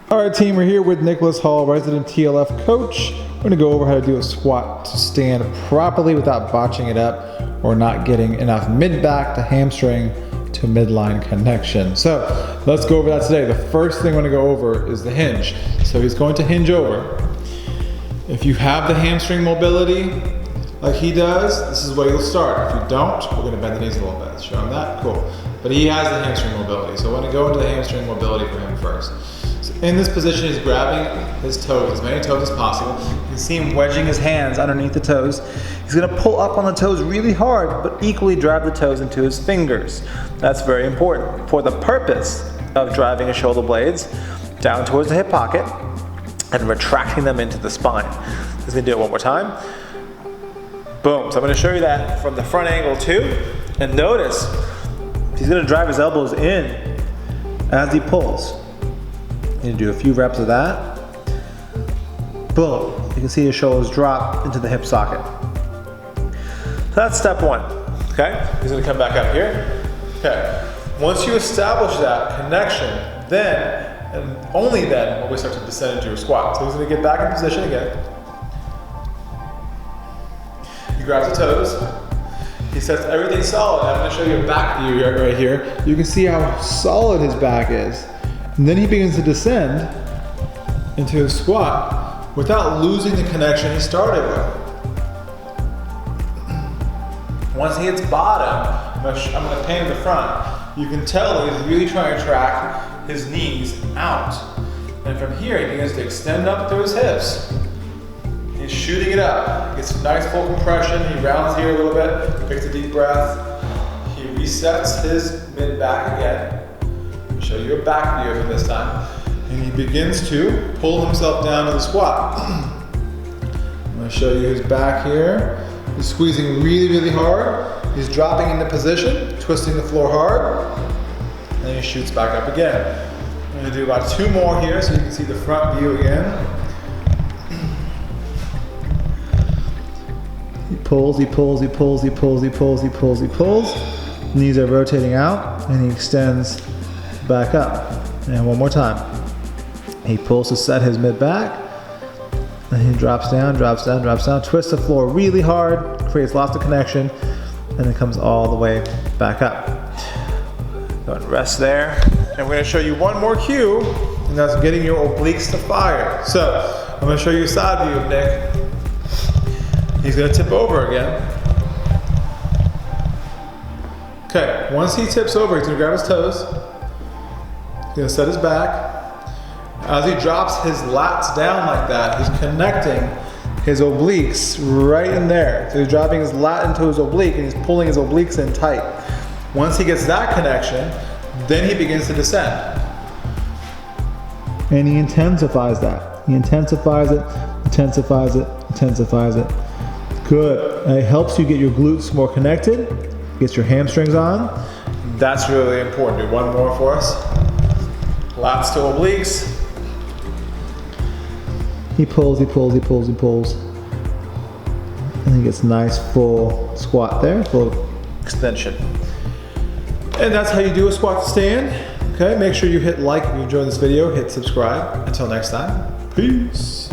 All right, team, we're here with Nicholas Hall, resident TLF coach. We're gonna go over how to do a squat to stand properly without botching it up or not getting enough mid-back to hamstring to midline connection. So let's go over that today. The first thing we're gonna go over is the hinge. So he's going to hinge over. If you have the hamstring mobility like he does, this is where you'll start. If you don't, we're gonna bend the knees a little bit. Show him that, cool. But he has the hamstring mobility, so we're gonna go into the hamstring mobility for him first. So in this position, he's grabbing his toes, as many toes as possible. You can see him wedging his hands underneath the toes. He's gonna pull up on the toes really hard, but equally drive the toes into his fingers. That's very important for the purpose of driving his shoulder blades down towards the hip pocket and retracting them into the spine. He's gonna do it one more time. Boom, so I'm gonna show you that from the front angle too. And notice, he's gonna drive his elbows in as he pulls. You're gonna do a few reps of that. Boom, you can see his shoulders drop into the hip socket. So that's step one, okay? He's gonna come back up here. Okay, once you establish that connection, then, and only then, will we start to descend into a squat. So he's gonna get back in position again. He grabs the toes. He sets everything solid. I'm gonna show you a back view right here. You can see how solid his back is. And then he begins to descend into a squat without losing the connection he started with. Once he hits bottom, I'm gonna pan to the front. You can tell he's really trying to track his knees out. And from here, he begins to extend up through his hips. He's shooting it up. Gets some nice full compression. He rounds here a little bit, takes a deep breath. He resets his mid-back again. I'll show you a back view of him this time. And he begins to pull himself down to the squat. I'm gonna show you his back here. He's squeezing really, really hard. He's dropping into position, twisting the floor hard. And then he shoots back up again. I'm gonna do about 2 more here so you can see the front view again. He pulls, he pulls, he pulls, he pulls, he pulls, he pulls, he pulls. Knees are rotating out and he extends back up. And one more time. He pulls to set his mid back. And he drops down, drops down, drops down, twists the floor really hard, creates lots of connection, and then comes all the way back up. Go and rest there. And we're gonna show you one more cue, and that's getting your obliques to fire. So, I'm gonna show you a side view of Nick. He's gonna tip over again. Okay, once he tips over, he's gonna grab his toes. He's gonna set his back. As he drops his lats down like that, he's connecting his obliques right in there. So he's dropping his lat into his oblique and he's pulling his obliques in tight. Once he gets that connection, then he begins to descend. And he intensifies that. He intensifies it, intensifies it, intensifies it. Good. And it helps you get your glutes more connected, gets your hamstrings on. That's really important. Do one more for us. Lats to obliques. He pulls, he pulls, he pulls, he pulls. And he gets nice full squat there, full extension. And that's how you do a squat to stand. Okay, make sure you hit like if you enjoyed this video, hit subscribe. Until next time, peace.